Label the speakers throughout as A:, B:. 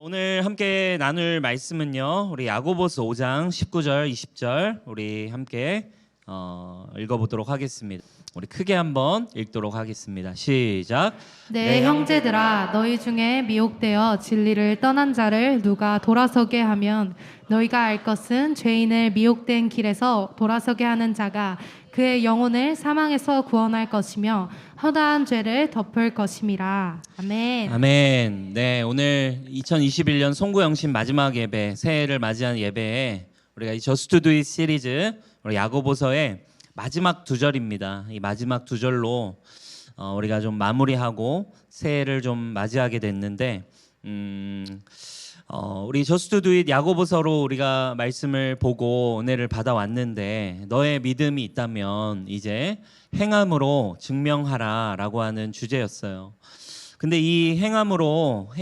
A: 오늘 함께 나눌 말씀은요. 우리 야고보서 5장 19절 20절 우리 함께 읽어보도록 하겠습니다. 우리 크게 한번 읽도록 하겠습니다. 시작.
B: 내 형제들아, 너희 중에 미혹되어 진리를 떠난 자를 누가 돌아서게 하면 너희가 알 것은 죄인을 미혹된 길에서 돌아서게 하는 자가 그의 영혼을 사망에서 구원할 것이며 허다한 죄를 덮을 것임이라. 아멘.
A: 아멘. 네, 오늘 2021년 송구영신 마지막 예배, 새해를 맞이한 예배에 우리가 이 Just to Do It 시리즈 우리 야고보서의 마지막 두 절입니다. 이 마지막 두 절로 우리가 좀 마무리하고 새해를 좀 맞이하게 됐는데 우리 Just to Do It 야고보서로 우리가 말씀을 보고 은혜를 받아왔는데 너의 믿음이 있다면 이제 행함으로 증명하라라고 하는 주제였어요. 근데 이 행함으로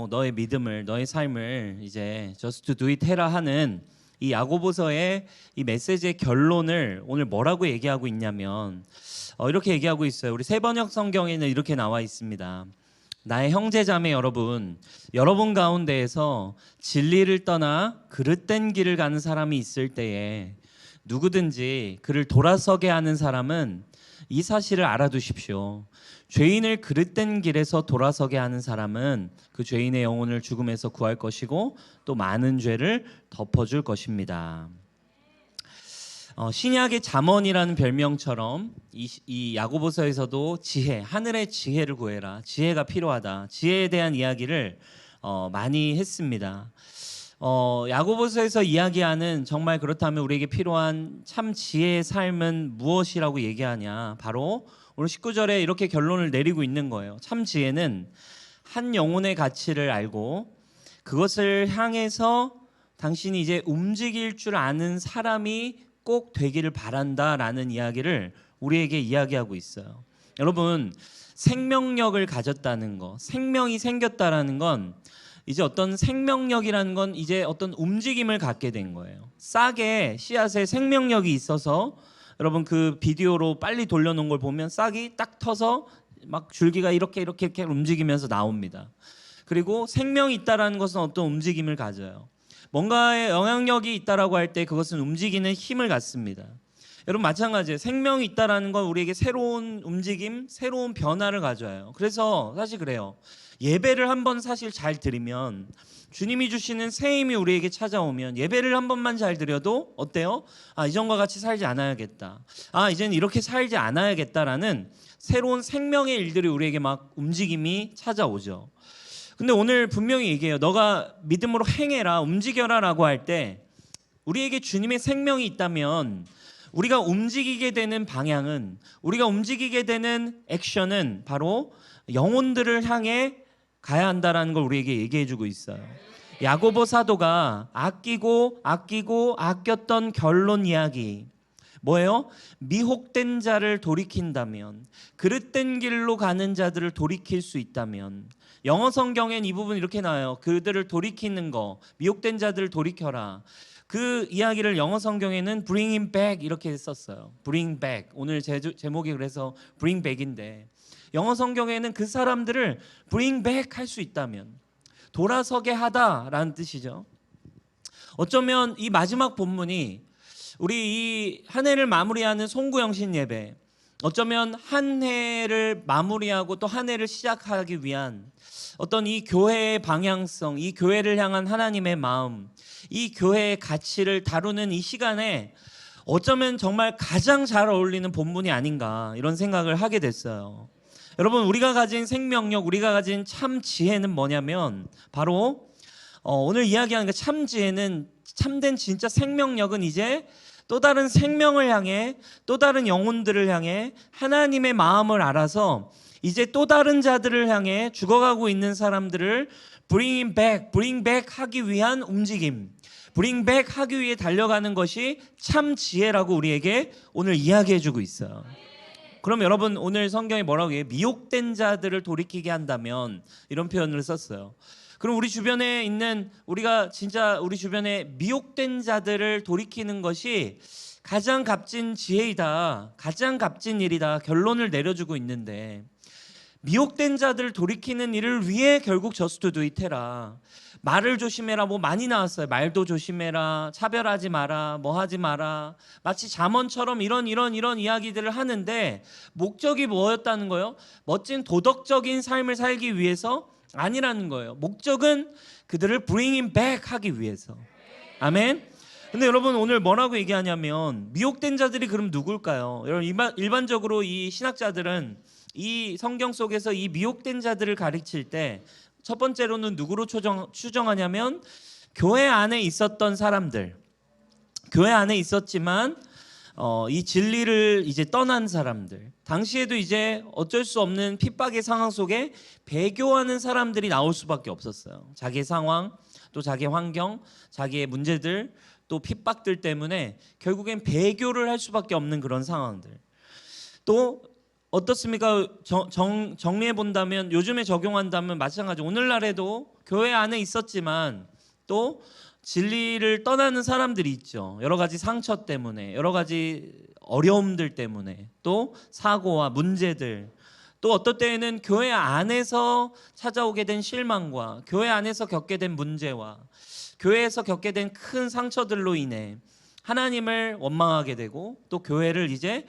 A: 너의 믿음을, 너의 삶을 이제 Just to Do It 해라 하는 이 야고보서의 이 메시지의 결론을 오늘 뭐라고 얘기하고 있냐면 이렇게 얘기하고 있어요. 우리 세번역 성경에는 이렇게 나와 있습니다. 나의 형제자매 여러분 가운데에서 진리를 떠나 그릇된 길을 가는 사람이 있을 때에 누구든지 그를 돌아서게 하는 사람은 이 사실을 알아두십시오. 죄인을 그릇된 길에서 돌아서게 하는 사람은 그 죄인의 영혼을 죽음에서 구할 것이고 또 많은 죄를 덮어줄 것입니다. 신약의 잠언이라는 별명처럼 이 야고보서에서도 지혜, 하늘의 지혜를 구해라, 지혜가 필요하다, 지혜에 대한 이야기를 많이 했습니다. 야고보서에서 이야기하는 정말 그렇다면 우리에게 필요한 참 지혜의 삶은 무엇이라고 얘기하냐, 바로 오늘 19절에 이렇게 결론을 내리고 있는 거예요. 참 지혜는 한 영혼의 가치를 알고 그것을 향해서 당신이 이제 움직일 줄 아는 사람이 꼭 되기를 바란다라는 이야기를 우리에게 이야기하고 있어요. 여러분, 생명력을 가졌다는 거, 생명이 생겼다라는 건 이제 어떤 생명력이라는 건 이제 어떤 움직임을 갖게 된 거예요. 싹에 씨앗에 생명력이 있어서 여러분 그 비디오로 빨리 돌려놓은 걸 보면 싹이 딱 터서 막 줄기가 이렇게 움직이면서 나옵니다. 그리고 생명이 있다라는 것은 어떤 움직임을 가져요. 뭔가에 영향력이 있다라고 할 때 그것은 움직이는 힘을 갖습니다. 여러분 마찬가지예요. 생명이 있다라는 건 우리에게 새로운 움직임, 새로운 변화를 가져와요. 그래서 사실 그래요. 예배를 한번 사실 잘 드리면 주님이 주시는 새 힘이 우리에게 찾아오면 예배를 한 번만 잘 드려도 어때요? 이전과 같이 살지 않아야겠다. 이제는 이렇게 살지 않아야겠다라는 새로운 생명의 일들이 우리에게 막 움직임이 찾아오죠. 근데 오늘 분명히 얘기해요. 너가 믿음으로 행해라, 움직여라 라고 할 때 우리에게 주님의 생명이 있다면 우리가 움직이게 되는 방향은, 우리가 움직이게 되는 액션은 바로 영혼들을 향해 가야 한다라는 걸 우리에게 얘기해 주고 있어요. 야고보 사도가 아꼈던 결론 이야기 뭐예요? 미혹된 자를 돌이킨다면, 그릇된 길로 가는 자들을 돌이킬 수 있다면, 영어 성경엔 이 부분 이렇게 나와요. 그들을 돌이키는 거, 미혹된 자들을 돌이켜라. 그 이야기를 영어 성경에는 bring him back 이렇게 썼어요. bring back. 오늘 제목이 그래서 bring back인데 영어 성경에는 그 사람들을 bring back 할 수 있다면, 돌아서게 하다라는 뜻이죠. 어쩌면 이 마지막 본문이 우리 이 한 해를 마무리하는 송구영신 예배, 어쩌면 한 해를 마무리하고 또 한 해를 시작하기 위한 어떤 이 교회의 방향성, 이 교회를 향한 하나님의 마음, 이 교회의 가치를 다루는 이 시간에 어쩌면 정말 가장 잘 어울리는 본문이 아닌가 이런 생각을 하게 됐어요. 여러분, 우리가 가진 생명력, 우리가 가진 참 지혜는 뭐냐면 바로 오늘 이야기하는 그 참 지혜는, 참된 진짜 생명력은 이제 또 다른 생명을 향해, 또 다른 영혼들을 향해 하나님의 마음을 알아서 이제 또 다른 자들을 향해 죽어가고 있는 사람들을 bring back 하기 위한 움직임, bring back 하기 위해 달려가는 것이 참 지혜라고 우리에게 오늘 이야기해주고 있어요. 그럼 여러분, 오늘 성경이 뭐라고 해요? 미혹된 자들을 돌이키게 한다면, 이런 표현을 썼어요. 그럼 우리 주변에 있는, 우리가 진짜 우리 주변에 미혹된 자들을 돌이키는 것이 가장 값진 지혜이다, 가장 값진 일이다 결론을 내려주고 있는데, 미혹된 자들을 돌이키는 일을 위해 결국 just do it 해라. 말을 조심해라. 뭐 많이 나왔어요. 말도 조심해라. 차별하지 마라. 뭐 하지 마라. 마치 잠언처럼 이런 이야기들을 하는데 목적이 뭐였다는 거예요? 멋진 도덕적인 삶을 살기 위해서 아니라는 거예요. 목적은 그들을 bringing back 하기 위해서. 아멘. 근데 여러분 오늘 뭐라고 얘기하냐면 미혹된 자들이 그럼 누굴까요? 여러분 일반적으로 이 신학자들은 이 성경 속에서 이 미혹된 자들을 가르칠 때 첫 번째로는 누구로 추정하냐면 교회 안에 있었던 사람들, 교회 안에 있었지만 이 진리를 이제 떠난 사람들, 당시에도 이제 어쩔 수 없는 핍박의 상황 속에 배교하는 사람들이 나올 수밖에 없었어요. 자기의 상황, 또 자기의 환경, 자기의 문제들, 또 핍박들 때문에 결국엔 배교를 할 수밖에 없는 그런 상황들. 또 어떻습니까? 정리해 본다면 요즘에 적용한다면 마찬가지. 오늘날에도 교회 안에 있었지만 또 진리를 떠나는 사람들이 있죠. 여러 가지 상처 때문에, 여러 가지 어려움들 때문에, 또 사고와 문제들, 또 어떨 때에는 교회 안에서 찾아오게 된 실망과 교회 안에서 겪게 된 문제와 교회에서 겪게 된 큰 상처들로 인해 하나님을 원망하게 되고 또 교회를 이제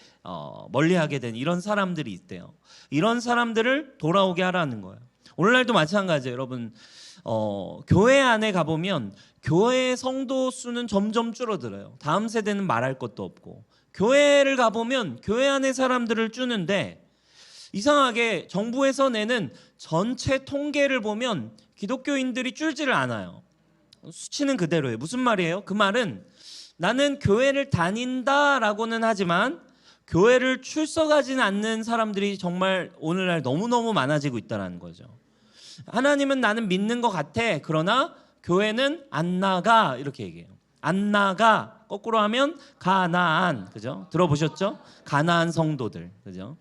A: 멀리하게 된 이런 사람들이 있대요. 이런 사람들을 돌아오게 하라는 거예요. 오늘날도 마찬가지예요. 여러분 교회 안에 가보면 교회의 성도 수는 점점 줄어들어요. 다음 세대는 말할 것도 없고, 교회를 가보면 교회 안에 사람들을 주는데 이상하게 정부에서 내는 전체 통계를 보면 기독교인들이 줄지를 않아요. 수치는 그대로예요. 무슨 말이에요? 그 말은 나는 교회를 다닌다라고는 하지만 교회를 출석하지는 않는 사람들이 정말 오늘날 너무너무 많아지고 있다는 거죠. 하나님은 나는 믿는 것 같아. 그러나 교회는 안 나가. 이렇게 얘기해요. 안 나가. 거꾸로 하면 가나안. 그죠? 들어보셨죠? 가나안 성도들. 그죠?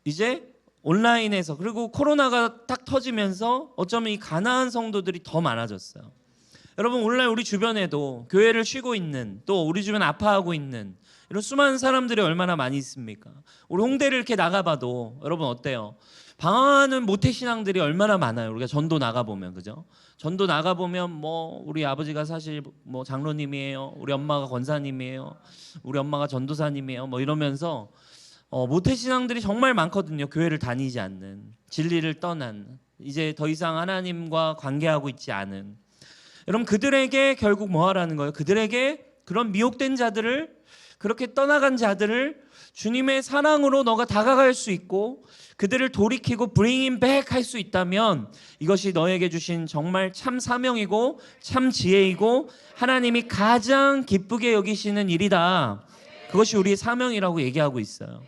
A: 이제 온라인에서, 그리고 코로나가 딱 터지면서 어쩌면 이 가나안 성도들이 더 많아졌어요. 여러분 오늘날 우리 주변에도 교회를 쉬고 있는, 또 우리 주변 아파하고 있는 이런 수많은 사람들이 얼마나 많이 있습니까? 우리 홍대를 이렇게 나가봐도 여러분 어때요? 방황하는 모태신앙들이 얼마나 많아요. 우리가 전도 나가보면, 그죠? 전도 나가보면 뭐 우리 아버지가 사실 뭐 장로님이에요, 우리 엄마가 권사님이에요, 우리 엄마가 전도사님이에요, 뭐 이러면서 모태신앙들이 정말 많거든요. 교회를 다니지 않는, 진리를 떠난, 이제 더 이상 하나님과 관계하고 있지 않은. 여러분 그들에게 결국 뭐 하라는 거예요? 그들에게 그런 미혹된 자들을, 그렇게 떠나간 자들을 주님의 사랑으로 너가 다가갈 수 있고 그들을 돌이키고 bringing back 할 수 있다면 이것이 너에게 주신 정말 참 사명이고 참 지혜이고 하나님이 가장 기쁘게 여기시는 일이다. 그것이 우리의 사명이라고 얘기하고 있어요.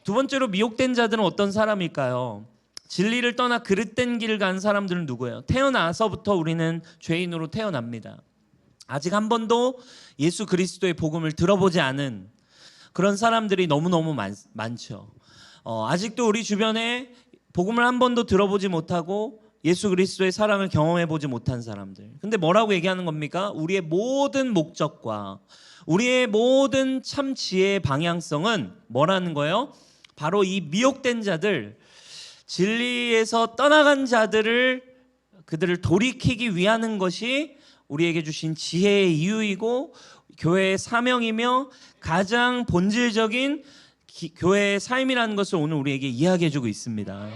A: 두 번째로 미혹된 자들은 어떤 사람일까요? 진리를 떠나 그릇된 길을 간 사람들은 누구예요? 태어나서부터 우리는 죄인으로 태어납니다. 아직 한 번도 예수 그리스도의 복음을 들어보지 않은 그런 사람들이 너무너무 많죠. 아직도 우리 주변에 복음을 한 번도 들어보지 못하고 예수 그리스도의 사랑을 경험해 보지 못한 사람들. 근데 뭐라고 얘기하는 겁니까? 우리의 모든 목적과 우리의 모든 참 지혜의 방향성은 뭐라는 거예요? 바로 이 미혹된 자들, 진리에서 떠나간 자들을, 그들을 돌이키기 위하는 것이 우리에게 주신 지혜의 이유이고 교회의 사명이며 가장 본질적인 교회의 삶이라는 것을 오늘 우리에게 이야기해주고 있습니다.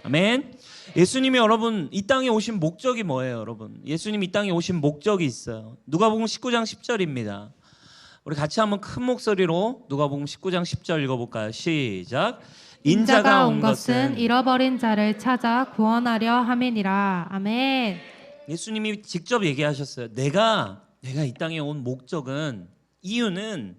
A: 아멘. 예수님이 여러분 이 땅에 오신 목적이 뭐예요? 여러분 예수님이 이 땅에 오신 목적이 있어요. 누가복음 19장 10절입니다. 우리 같이 한번 큰 목소리로 누가복음 19장 10절 읽어볼까요? 시작.
B: 인자가 온 것은 잃어버린 자를 찾아 구원하려 함이니라. 아멘.
A: 예수님이 직접 얘기하셨어요. 내가 이 땅에 온 목적은, 이유는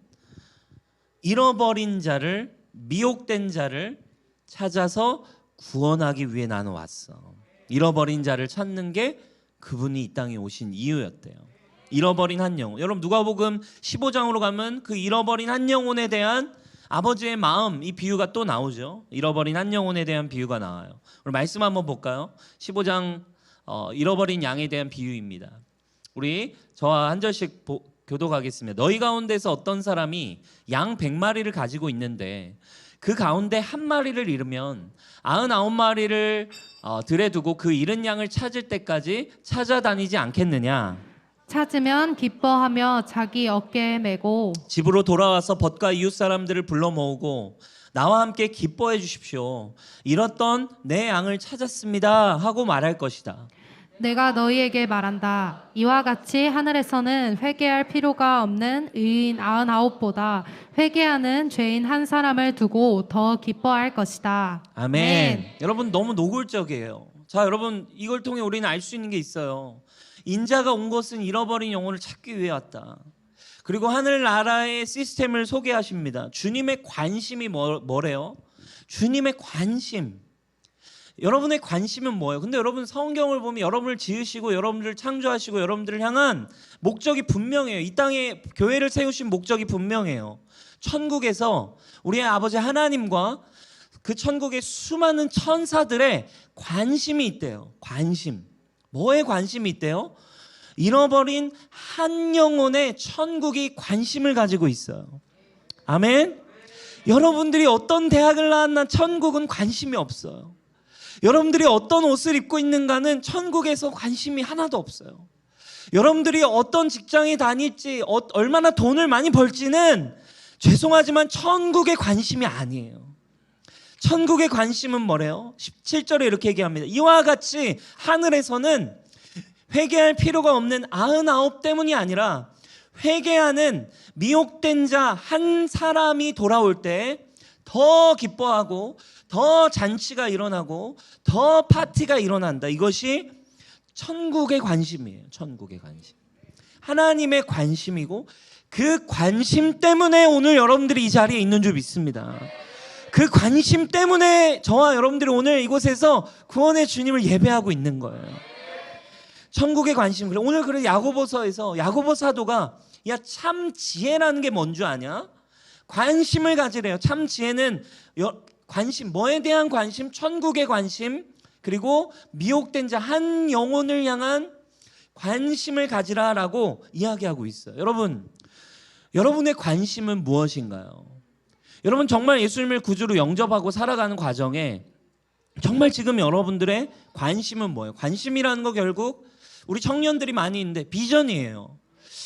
A: 잃어버린 자를, 미혹된 자를 찾아서 구원하기 위해 나는 왔어. 잃어버린 자를 찾는 게 그분이 이 땅에 오신 이유였대요. 잃어버린 한 영혼. 여러분 누가복음 15장으로 가면 그 잃어버린 한 영혼에 대한 아버지의 마음, 이 비유가 또 나오죠. 잃어버린 한 영혼에 대한 비유가 나와요. 오늘 말씀 한번 볼까요? 15장 잃어버린 양에 대한 비유입니다. 우리 저와 한 절씩 교독하겠습니다. 너희 가운데서 어떤 사람이 양 100마리를 가지고 있는데 그 가운데 한 마리를 잃으면 99마리를 들에 두고 그 잃은 양을 찾을 때까지 찾아다니지 않겠느냐.
B: 찾으면 기뻐하며 자기 어깨에 메고
A: 집으로 돌아와서 벗과 이웃 사람들을 불러 모으고 나와 함께 기뻐해 주십시오. 잃었던 내 양을 찾았습니다 하고 말할 것이다.
B: 내가 너희에게 말한다. 이와 같이 하늘에서는 회개할 필요가 없는 의인 99보다 회개하는 죄인 한 사람을 두고 더 기뻐할 것이다.
A: 아멘. 여러분 너무 노골적이에요. 자, 여러분 이걸 통해 우리는 알 수 있는 게 있어요. 인자가 온 것은 잃어버린 영혼을 찾기 위해 왔다. 그리고 하늘나라의 시스템을 소개하십니다. 주님의 관심이 뭐래요? 주님의 관심. 여러분의 관심은 뭐예요? 근데 여러분 성경을 보면 여러분을 지으시고 여러분들을 창조하시고 여러분들을 향한 목적이 분명해요. 이 땅에 교회를 세우신 목적이 분명해요. 천국에서 우리의 아버지 하나님과 그 천국의 수많은 천사들의 관심이 있대요. 관심. 뭐에 관심이 있대요? 잃어버린 한 영혼의 천국이 관심을 가지고 있어요. 아멘. 여러분들이 어떤 대학을 나왔나 천국은 관심이 없어요. 여러분들이 어떤 옷을 입고 있는가는 천국에서 관심이 하나도 없어요. 여러분들이 어떤 직장에 다닐지 얼마나 돈을 많이 벌지는 죄송하지만 천국의 관심이 아니에요. 천국의 관심은 뭐래요? 17절에 이렇게 얘기합니다. 이와 같이 하늘에서는 회개할 필요가 없는 99 때문이 아니라 회개하는 미혹된 자 한 사람이 돌아올 때 더 기뻐하고 더 잔치가 일어나고 더 파티가 일어난다. 이것이 천국의 관심이에요. 천국의 관심. 하나님의 관심이고 그 관심 때문에 오늘 여러분들이 이 자리에 있는 줄 믿습니다. 그 관심 때문에 저와 여러분들이 오늘 이곳에서 구원의 주님을 예배하고 있는 거예요. 천국의 관심. 오늘 그래 야고보서에서 야고보 사도가 야 참 지혜라는 게 뭔 줄 아냐? 관심을 가지래요. 참 지혜는 관심, 뭐에 대한 관심? 천국의 관심, 그리고 미혹된 자 한 영혼을 향한 관심을 가지라라고 이야기하고 있어요. 여러분, 여러분의 관심은 무엇인가요? 여러분 정말 예수님을 구주로 영접하고 살아가는 과정에 정말 지금 여러분들의 관심은 뭐예요? 관심이라는 거 결국 우리 청년들이 많이 있는데 비전이에요.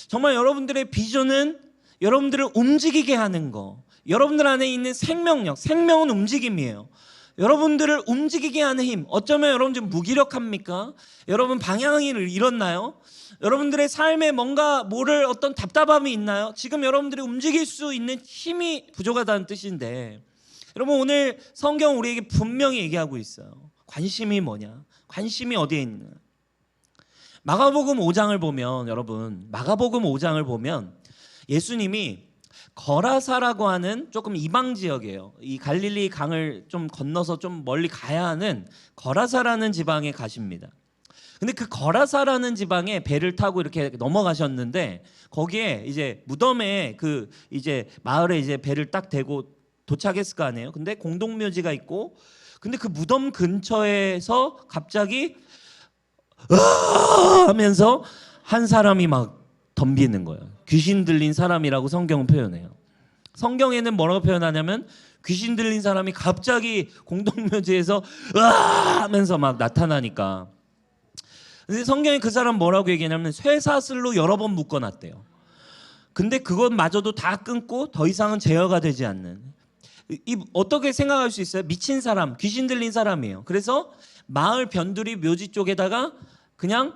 A: 정말 여러분들의 비전은 여러분들을 움직이게 하는 거. 여러분들 안에 있는 생명력, 생명은 움직임이에요. 여러분들을 움직이게 하는 힘. 어쩌면 여러분 지금 무기력합니까? 여러분 방향을 잃었나요? 여러분들의 삶에 뭔가 모를 어떤 답답함이 있나요? 지금 여러분들이 움직일 수 있는 힘이 부족하다는 뜻인데 여러분 오늘 성경 우리에게 분명히 얘기하고 있어요. 관심이 뭐냐? 관심이 어디에 있느냐? 마가복음 5장을 보면 여러분 마가복음 5장을 보면 예수님이 거라사라고 하는 조금 이방 지역이에요. 이 갈릴리 강을 좀 건너서 좀 멀리 가야 하는 거라사라는 지방에 가십니다. 근데 그 거라사라는 지방에 배를 타고 이렇게 넘어가셨는데 거기에 이제 무덤에 그 이제 마을에 이제 배를 딱 대고 도착했을 거 아니에요. 근데 공동묘지가 있고 근데 그 무덤 근처에서 갑자기 하면서 한 사람이 막 덤비는 거예요. 귀신 들린 사람이라고 성경은 표현해요. 성경에는 뭐라고 표현하냐면 귀신 들린 사람이 갑자기 공동묘지에서 하면서 막 나타나니까. 근데 성경에 그 사람 뭐라고 얘기하냐면 쇠사슬로 여러 번 묶어놨대요. 근데 그것마저도 다 끊고 더 이상은 제어가 되지 않는. 어떻게 생각할 수 있어요? 미친 사람, 귀신 들린 사람이에요. 그래서 마을 변두리 묘지 쪽에다가 그냥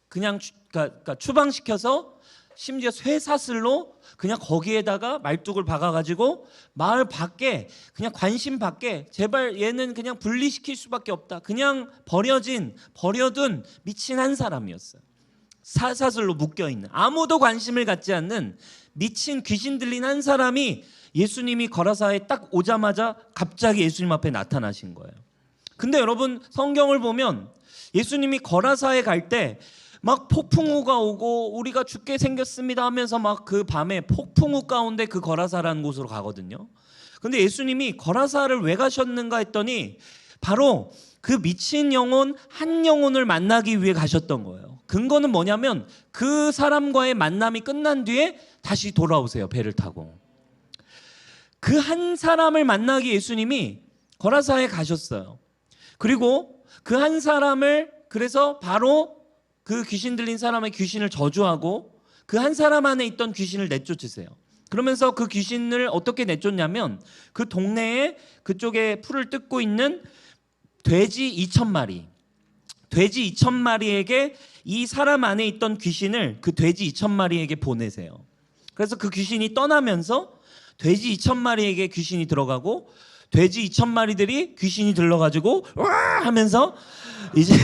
A: 그러니까 추방시켜서 심지어 쇠사슬로 그냥 거기에다가 말뚝을 박아가지고 마을 밖에 그냥 관심 밖에 제발 얘는 그냥 분리시킬 수밖에 없다. 그냥 버려둔 미친 한 사람이었어요. 사슬로 묶여있는 아무도 관심을 갖지 않는 미친 귀신 들린 한 사람이 예수님이 거라사에 딱 오자마자 갑자기 예수님 앞에 나타나신 거예요. 근데 여러분 성경을 보면 예수님이 거라사에 갈 때 막 폭풍우가 오고 우리가 죽게 생겼습니다 하면서 막 그 밤에 폭풍우 가운데 그 거라사라는 곳으로 가거든요. 근데 예수님이 거라사를 왜 가셨는가 했더니 바로 그 미친 영혼 한 영혼을 만나기 위해 가셨던 거예요. 근거는 뭐냐면 그 사람과의 만남이 끝난 뒤에 다시 돌아오세요. 배를 타고. 그 한 사람을 만나기 예수님이 거라사에 가셨어요. 그리고 그 한 사람을 그래서 바로 그 귀신 들린 사람의 귀신을 저주하고 그 한 사람 안에 있던 귀신을 내쫓으세요. 그러면서 그 귀신을 어떻게 내쫓냐면 그 동네에 그쪽에 풀을 뜯고 있는 돼지 2,000마리, 돼지 2,000마리에게 이 사람 안에 있던 귀신을 그 돼지 2,000마리에게 보내세요. 그래서 그 귀신이 떠나면서 돼지 2,000마리에게 귀신이 들어가고 돼지 2,000마리들이 귀신이 들러가지고 와 하면서 이제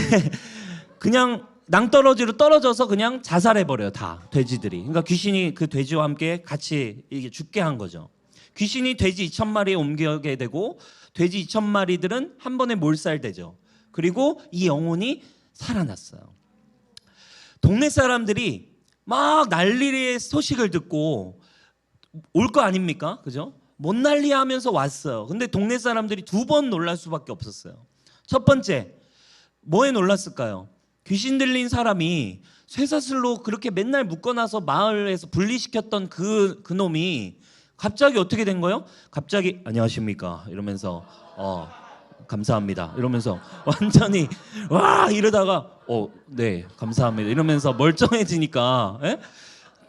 A: 그냥 낭떠러지로 떨어져서 그냥 자살해버려요. 다 돼지들이. 그러니까 귀신이 그 돼지와 함께 같이 이게 죽게 한 거죠. 귀신이 돼지 2,000마리에 옮겨게 되고 돼지 2,000마리들은 한 번에 몰살되죠. 그리고 이 영혼이 살아났어요. 동네 사람들이 막 난리의 소식을 듣고 올 거 아닙니까? 그죠? 뭔 난리야 하면서 왔어요. 근데 동네 사람들이 2번 놀랄 수밖에 없었어요. 첫 번째, 뭐에 놀랐을까요? 귀신 들린 사람이 쇠사슬로 그렇게 맨날 묶어놔서 마을에서 분리시켰던 그 놈이 갑자기 어떻게 된 거예요? 갑자기 안녕하십니까 이러면서 감사합니다 이러면서 완전히 와 이러다가 네 감사합니다 이러면서 멀쩡해지니까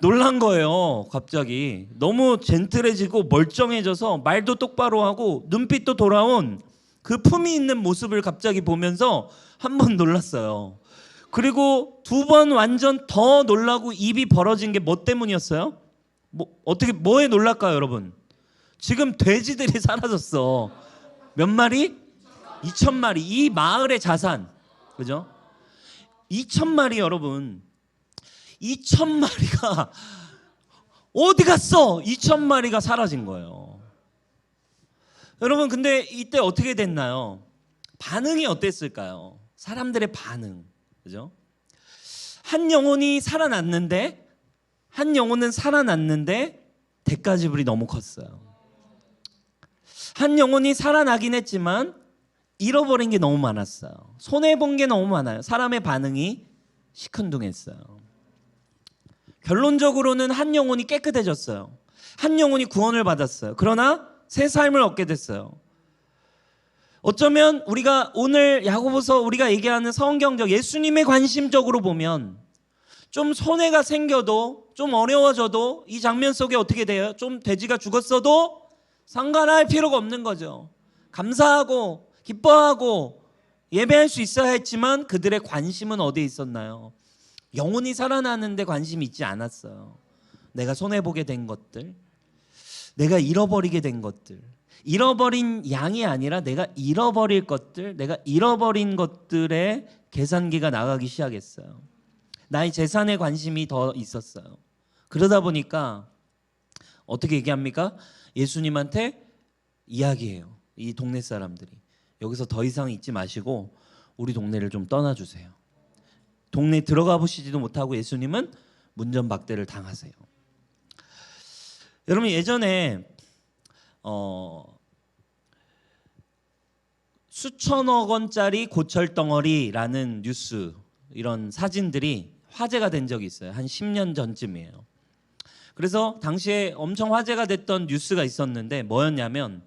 A: 놀란 거예요. 갑자기 너무 젠틀해지고 멀쩡해져서 말도 똑바로 하고 눈빛도 돌아온 그 품이 있는 모습을 갑자기 보면서 한 번 놀랐어요. 그리고 2번 완전 더 놀라고 입이 벌어진 게 뭐 때문이었어요? 뭐에 놀랄까요, 여러분? 지금 돼지들이 사라졌어. 몇 마리? 2,000마리. 이 마을의 자산. 그죠? 2,000마리 여러분. 2,000마리가 어디 갔어? 2,000마리가 사라진 거예요. 여러분 근데 이때 어떻게 됐나요? 반응이 어땠을까요? 사람들의 반응. 그죠? 한 영혼이 살아났는데 한 영혼은 살아났는데 대가 지불이 너무 컸어요. 한 영혼이 살아나긴 했지만 잃어버린 게 너무 많았어요. 손해본 게 너무 많아요. 사람의 반응이 시큰둥했어요. 결론적으로는 한 영혼이 깨끗해졌어요. 한 영혼이 구원을 받았어요. 그러나 새 삶을 얻게 됐어요. 어쩌면 우리가 오늘 야고보서 우리가 얘기하는 성경적 예수님의 관심적으로 보면 좀 손해가 생겨도 좀 어려워져도 이 장면 속에 어떻게 돼요? 좀 돼지가 죽었어도 상관할 필요가 없는 거죠. 감사하고 기뻐하고 예배할 수 있어야 했지만 그들의 관심은 어디에 있었나요? 영혼이 살아나는데 관심이 있지 않았어요. 내가 손해보게 된 것들, 내가 잃어버리게 된 것들, 잃어버린 양이 아니라 내가 잃어버릴 것들, 내가 잃어버린 것들의 계산기가 나가기 시작했어요. 나의 재산에 관심이 더 있었어요. 그러다 보니까 어떻게 얘기합니까? 예수님한테 이야기해요. 이 동네 사람들이 여기서 더 이상 있지 마시고 우리 동네를 좀 떠나주세요. 동네에 들어가 보시지도 못하고 예수님은 문전박대를 당하세요. 여러분 예전에 수천억 원짜리 고철덩어리라는 뉴스 이런 사진들이 화제가 된 적이 있어요. 한 10년 전쯤이에요. 그래서 당시에 엄청 화제가 됐던 뉴스가 있었는데 뭐였냐면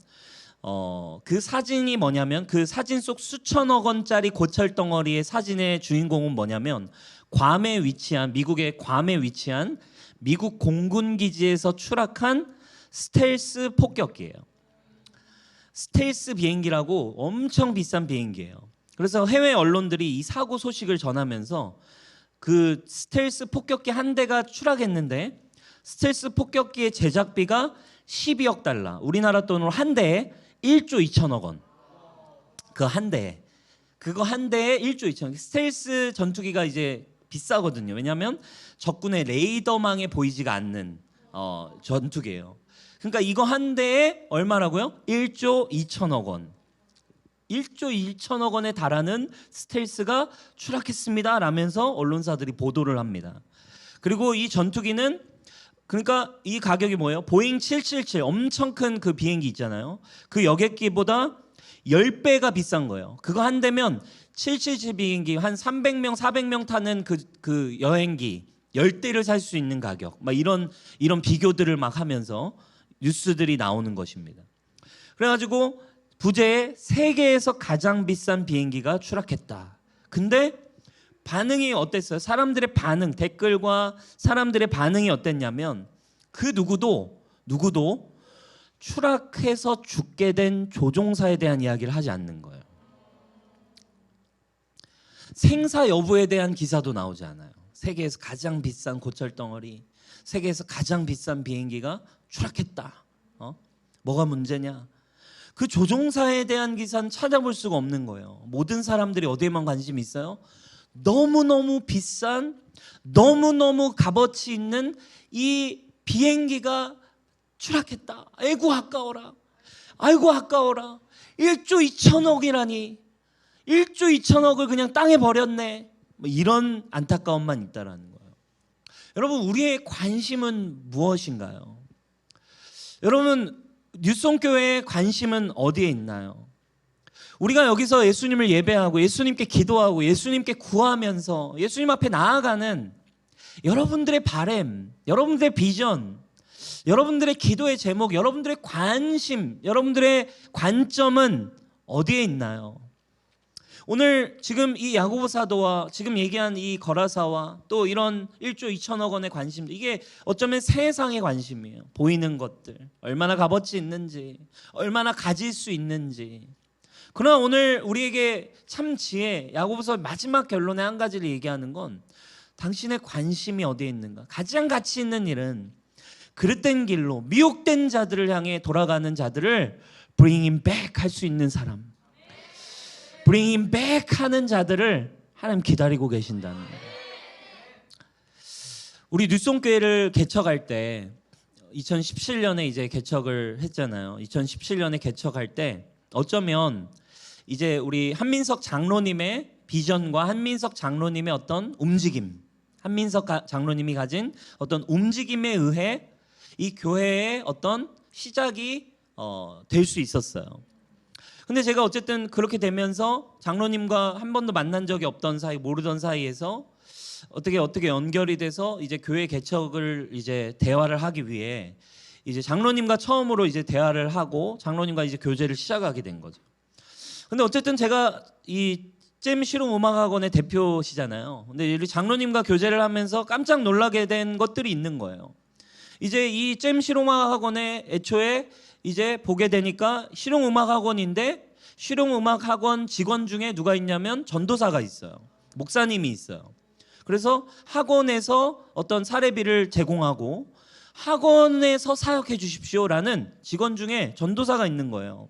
A: 그 사진이 뭐냐면 그 사진 속 수천억 원짜리 고철덩어리의 사진의 주인공은 뭐냐면 괌에 위치한 미국의 괌에 위치한 미국 공군 기지에서 추락한 스텔스 폭격기예요. 스텔스 비행기라고 엄청 비싼 비행기예요. 그래서 해외 언론들이 이 사고 소식을 전하면서 그 스텔스 폭격기 한 대가 추락했는데 스텔스 폭격기의 제작비가 12억 달러, 우리나라 돈으로 한 대에 1조 2천억 원. 그 한 대에. 그거 한 대에 1조 2천억 원. 스텔스 전투기가 이제 비싸거든요. 왜냐하면 적군의 레이더망에 보이지가 않는 전투기예요. 그러니까 이거 한 대에 얼마라고요? 1조 2천억 원. 1조 2천억 원에 달하는 스텔스가 추락했습니다 라면서 언론사들이 보도를 합니다. 그리고 이 전투기는 그러니까 이 가격이 뭐예요? 보잉 777 엄청 큰 그 비행기 있잖아요. 그 여객기보다 10배가 비싼 거예요. 그거 한 대면 777 비행기 한 300명, 400명 타는 그 여행기 10대를 살 수 있는 가격. 막 이런 비교들을 막 하면서 뉴스들이 나오는 것입니다. 그래가지고 부제에 세계에서 가장 비싼 비행기가 추락했다. 근데 반응이 어땠어요? 사람들의 반응, 댓글과 사람들의 반응이 어땠냐면 그 누구도 추락해서 죽게 된 조종사에 대한 이야기를 하지 않는 거예요. 생사 여부에 대한 기사도 나오지 않아요. 세계에서 가장 비싼 고철 덩어리, 세계에서 가장 비싼 비행기가 추락했다. 뭐가 문제냐? 그 조종사에 대한 기사는 찾아볼 수가 없는 거예요. 모든 사람들이 어디에만 관심이 있어요? 너무너무 비싼, 너무너무 값어치 있는 이 비행기가 추락했다. 아이고 아까워라. 아이고 아까워라. 1조 2천억이라니. 1조 2천억을 그냥 땅에 버렸네. 뭐 이런 안타까움만 있다라는 거예요. 여러분, 우리의 관심은 무엇인가요? 여러분, 뉴송교회의 관심은 어디에 있나요? 우리가 여기서 예수님을 예배하고 예수님께 기도하고 예수님께 구하면서 예수님 앞에 나아가는 여러분들의 바램, 여러분들의 비전, 여러분들의 기도의 제목, 여러분들의 관심, 여러분들의 관점은 어디에 있나요? 오늘 지금 이 야고보 사도와 지금 얘기한 이 거라사와 또 이런 1조 2천억 원의 관심들, 이게 어쩌면 세상의 관심이에요. 보이는 것들, 얼마나 값어치 있는지, 얼마나 가질 수 있는지. 그러나 오늘 우리에게 참 지혜, 야고보서 마지막 결론의 한 가지를 얘기하는 건 당신의 관심이 어디에 있는가. 가장 가치 있는 일은 그릇된 길로 미혹된 자들을 향해 돌아가는 자들을 bring him back 할 수 있는 사람, bring him back 하는 자들을 하나님 기다리고 계신다는 거예요. 우리 뉴송교회를 개척할 때 2017년에 이제 개척을 했잖아요. 2017년에 개척할 때 어쩌면 이제 우리 한민석 장로님의 비전과 한민석 장로님의 어떤 움직임, 한민석 장로님이 가진 어떤 움직임에 의해 이 교회의 어떤 시작이 될 수 있었어요. 근데 제가 어쨌든 그렇게 되면서 장로님과 한 번도 만난 적이 없던 사이, 모르던 사이에서 어떻게 연결이 돼서 이제 교회 개척을 이제 대화를 하기 위해 이제 장로님과 처음으로 이제 대화를 하고 장로님과 이제 교제를 시작하게 된 거죠. 근데 어쨌든 제가 이 잼 실용 음악학원의 대표시잖아요. 근데 우리 장로님과 교제를 하면서 깜짝 놀라게 된 것들이 있는 거예요. 이제 이 잼 실용음악학원에 애초에 이제 보게 되니까 실용음악학원인데 실용음악학원 직원 중에 누가 있냐면 전도사가 있어요. 목사님이 있어요. 그래서 학원에서 어떤 사례비를 제공하고 학원에서 사역해 주십시오라는 직원 중에 전도사가 있는 거예요.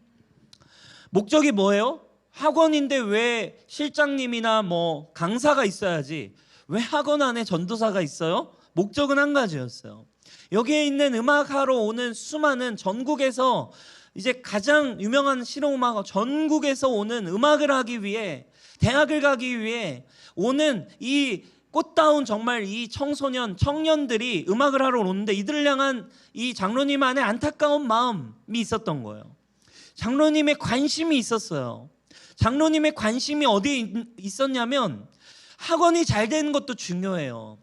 A: 목적이 뭐예요? 학원인데 왜 실장님이나 뭐 강사가 있어야지 왜 학원 안에 전도사가 있어요? 목적은 한 가지였어요. 여기에 있는 음악하러 오는 수많은 전국에서 이제 가장 유명한 실용음악가 전국에서 오는 음악을 하기 위해 대학을 가기 위해 오는 이 꽃다운 정말 이 청년들이 음악을 하러 오는데 이들을 향한 이 장로님 안에 안타까운 마음이 있었던 거예요. 장로님의 관심이 있었어요. 장로님의 관심이 어디에 있었냐면 학원이 잘 되는 것도 중요해요.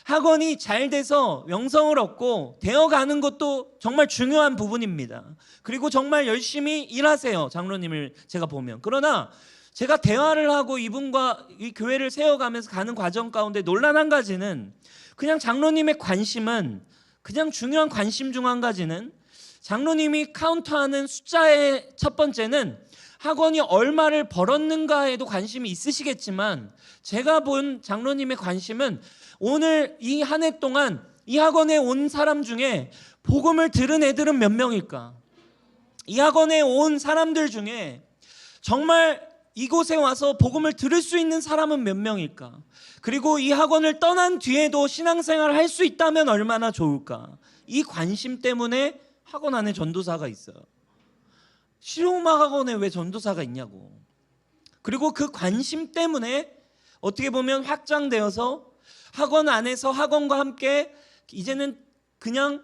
A: 학원이 잘 돼서 명성을 얻고 되어가는 것도 정말 중요한 부분입니다. 그리고 정말 열심히 일하세요. 장로님을 제가 보면. 그러나 제가 대화를 하고 이분과 이 교회를 세워가면서 가는 과정 가운데 놀란 한 가지는 그냥 장로님의 관심은 그냥 중요한 관심 중 한 가지는 장로님이 카운트하는 숫자의 첫 번째는 학원이 얼마를 벌었는가에도 관심이 있으시겠지만 제가 본 장로님의 관심은 오늘 이 한 해 동안 이 학원에 온 사람 중에 복음을 들은 애들은 몇 명일까? 이 학원에 온 사람들 중에 정말 이곳에 와서 복음을 들을 수 있는 사람은 몇 명일까? 그리고 이 학원을 떠난 뒤에도 신앙생활을 할 수 있다면 얼마나 좋을까? 이 관심 때문에 학원 안에 전도사가 있어요. 실용음악 학원에 왜 전도사가 있냐고. 그리고 그 관심 때문에 어떻게 보면 확장되어서 학원 안에서 학원과 함께 이제는 그냥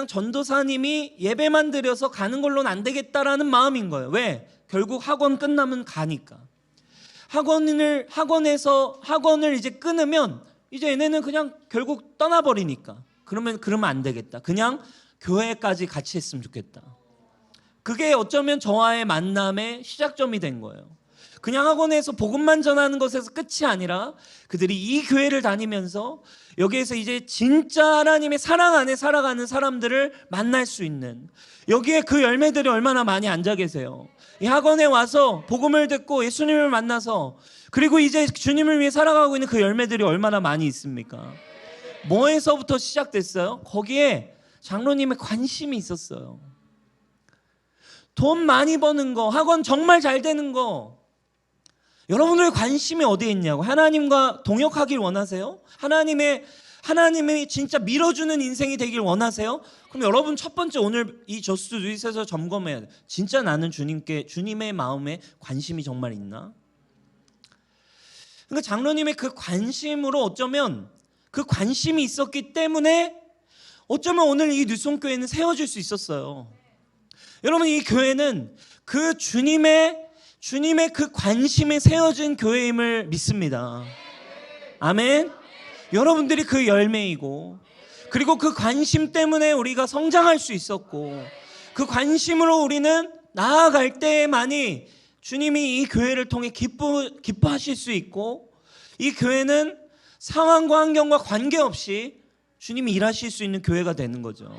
A: 전도사님이 예배만 드려서 가는 걸로는 안 되겠다라는 마음인 거예요. 왜? 결국 학원 끝나면 가니까. 학원을 이제 끊으면 이제 얘네는 그냥 결국 떠나버리니까. 그러면 안 되겠다. 그냥 교회까지 같이 했으면 좋겠다. 그게 어쩌면 저와의 만남의 시작점이 된 거예요. 그냥 학원에서 복음만 전하는 것에서 끝이 아니라 그들이 이 교회를 다니면서 여기에서 이제 진짜 하나님의 사랑 안에 살아가는 사람들을 만날 수 있는, 여기에 그 열매들이 얼마나 많이 앉아 계세요. 이 학원에 와서 복음을 듣고 예수님을 만나서 그리고 이제 주님을 위해 살아가고 있는 그 열매들이 얼마나 많이 있습니까? 뭐에서부터 시작됐어요? 거기에 장로님의 관심이 있었어요. 돈 많이 버는 거, 학원 정말 잘 되는 거, 여러분들의 관심이 어디에 있냐고. 하나님과 동역하길 원하세요? 하나님이 진짜 밀어주는 인생이 되길 원하세요? 그럼 여러분 첫 번째 오늘 이 저스트 두잇에서 점검해야 돼. 진짜 나는 주님의 마음에 관심이 정말 있나? 그러니까 장로님의 그 관심으로 어쩌면 그 관심이 있었기 때문에 어쩌면 오늘 이 뉴송교회는 세워질 수 있었어요. 여러분, 이 교회는 그 주님의 그 관심에 세워진 교회임을 믿습니다. 아멘. 여러분들이 그 열매이고, 그리고 그 관심 때문에 우리가 성장할 수 있었고, 그 관심으로 우리는 나아갈 때만이 주님이 이 교회를 통해 기뻐하실 수 있고, 이 교회는 상황과 환경과 관계없이 주님이 일하실 수 있는 교회가 되는 거죠.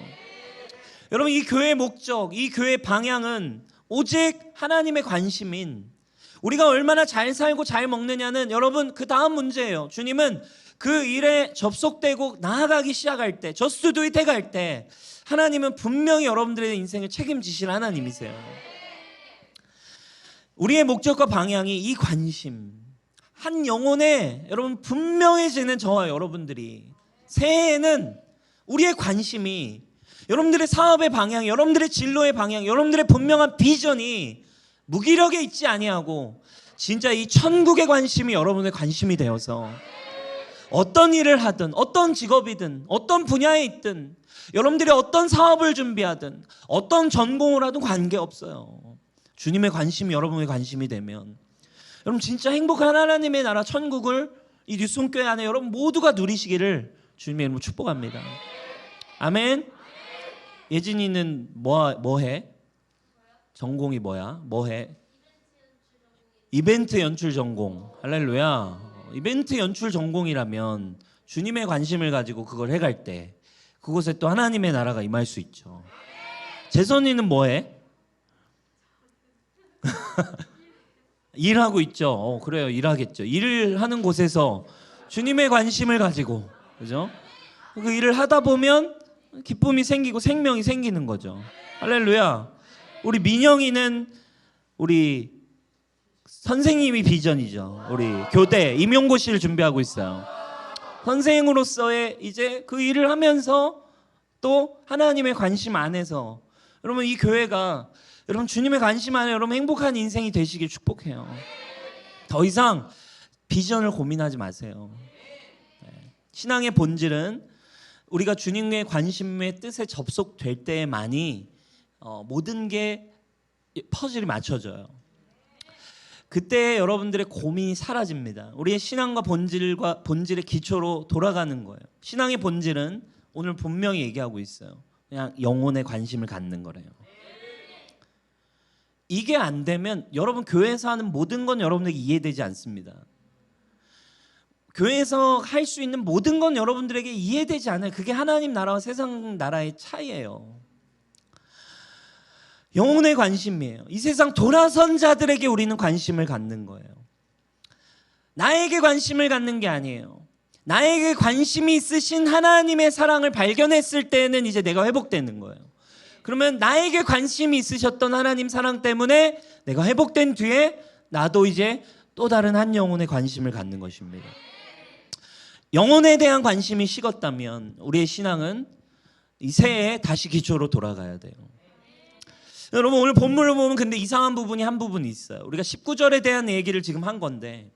A: 여러분, 이 교회의 목적, 이 교회의 방향은 오직 하나님의 관심인, 우리가 얼마나 잘 살고 잘 먹느냐는 여러분 그 다음 문제예요. 주님은 그 일에 접속되고 나아가기 시작할 때, 저스트 두잇 해갈 때 하나님은 분명히 여러분들의 인생을 책임지실 하나님이세요. 우리의 목적과 방향이 이 관심, 한 영혼에 여러분 분명해지는 저와 여러분들이 새해에는 우리의 관심이, 여러분들의 사업의 방향, 여러분들의 진로의 방향, 여러분들의 분명한 비전이 무기력에 있지 아니하고 진짜 이 천국의 관심이 여러분의 관심이 되어서 어떤 일을 하든 어떤 직업이든 어떤 분야에 있든 여러분들이 어떤 사업을 준비하든 어떤 전공을 하든 관계없어요. 주님의 관심이 여러분의 관심이 되면 여러분 진짜 행복한 하나님의 나라 천국을 이 뉴송교회 안에 여러분 모두가 누리시기를 주님의 이름으로 축복합니다. 아멘. 예진이는 뭐해? 전공이 뭐야? 뭐해? 이벤트 연출 전공. 할렐루야. 이벤트 연출 전공이라면 주님의 관심을 가지고 그걸 해갈 때 그곳에 또 하나님의 나라가 임할 수 있죠. 재선이는 뭐해? 일하고 있죠. 그래요. 일하겠죠. 일을 하는 곳에서 주님의 관심을 가지고, 그죠? 그 일을 하다 보면 기쁨이 생기고 생명이 생기는 거죠. 할렐루야. 우리 민영이는 우리 선생님이 비전이죠. 우리 교대 임용고시를 준비하고 있어요. 선생으로서의 이제 그 일을 하면서 또 하나님의 관심 안에서 여러분 이 교회가 여러분 주님의 관심 안에 여러분 행복한 인생이 되시길 축복해요. 더 이상 비전을 고민하지 마세요. 신앙의 본질은 우리가 주님의 관심의 뜻에 접속될 때만이 모든 게 퍼즐이 맞춰져요. 그때 여러분들의 고민이 사라집니다. 우리의 신앙과 본질의 기초로 돌아가는 거예요. 신앙의 본질은 오늘 분명히 얘기하고 있어요. 그냥 영혼의 관심을 갖는 거래요. 이게 안 되면 여러분 교회에서 하는 모든 건 여러분에게 이해되지 않습니다. 교회에서 할 수 있는 모든 건 여러분들에게 이해되지 않아요. 그게 하나님 나라와 세상 나라의 차이예요. 영혼의 관심이에요. 이 세상 돌아선 자들에게 우리는 관심을 갖는 거예요. 나에게 관심을 갖는 게 아니에요. 나에게 관심이 있으신 하나님의 사랑을 발견했을 때는 이제 내가 회복되는 거예요. 그러면 나에게 관심이 있으셨던 하나님 사랑 때문에 내가 회복된 뒤에 나도 이제 또 다른 한 영혼의 관심을 갖는 것입니다. 영혼에 대한 관심이 식었다면 우리의 신앙은 이 새해에 다시 기초로 돌아가야 돼요. 여러분 오늘 본문을 보면 근데 이상한 부분이 한 부분이 있어요. 우리가 19절에 대한 얘기를 지금 한 건데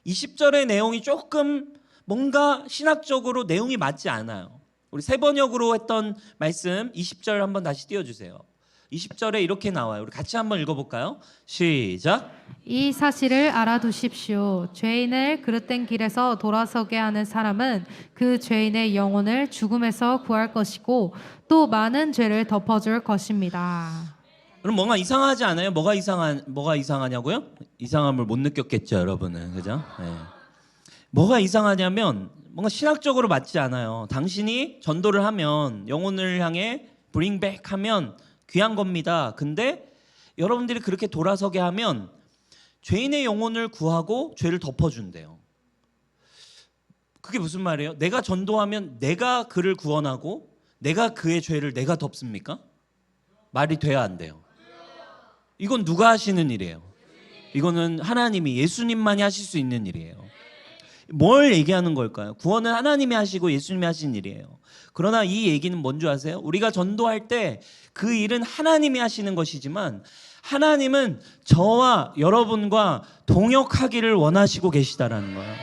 A: 20절의 내용이 조금 뭔가 신학적으로 내용이 맞지 않아요. 우리 세 번역으로 했던 말씀 20절 한번 다시 띄워주세요. 20절에 이렇게 나와요. 우리 같이 한번 읽어볼까요? 시작.
B: 이 사실을 알아두십시오. 죄인을 그릇된 길에서 돌아서게 하는 사람은 그 죄인의 영혼을 죽음에서 구할 것이고 또 많은 죄를 덮어줄 것입니다.
A: 그럼 뭔가 이상하지 않아요? 뭐가 이상하냐고요? 이상함을 못 느꼈겠죠, 여러분은. 그죠? 네. 뭐가 이상하냐면 뭔가 신학적으로 맞지 않아요. 당신이 전도를 하면 영혼을 향해 bring back 하면 귀한 겁니다. 근데 여러분들이 그렇게 돌아서게 하면 죄인의 영혼을 구하고 죄를 덮어준대요. 그게 무슨 말이에요? 내가 전도하면 내가 그를 구원하고 내가 그의 죄를 내가 덮습니까? 말이 돼야 안 돼요. 이건 누가 하시는 일이에요? 이거는 하나님이, 예수님만이 하실 수 있는 일이에요. 뭘 얘기하는 걸까요? 구원은 하나님이 하시고 예수님이 하신 일이에요. 그러나 이 얘기는 뭔 줄 아세요? 우리가 전도할 때 그 일은 하나님이 하시는 것이지만 하나님은 저와 여러분과 동역하기를 원하시고 계시다라는 거예요.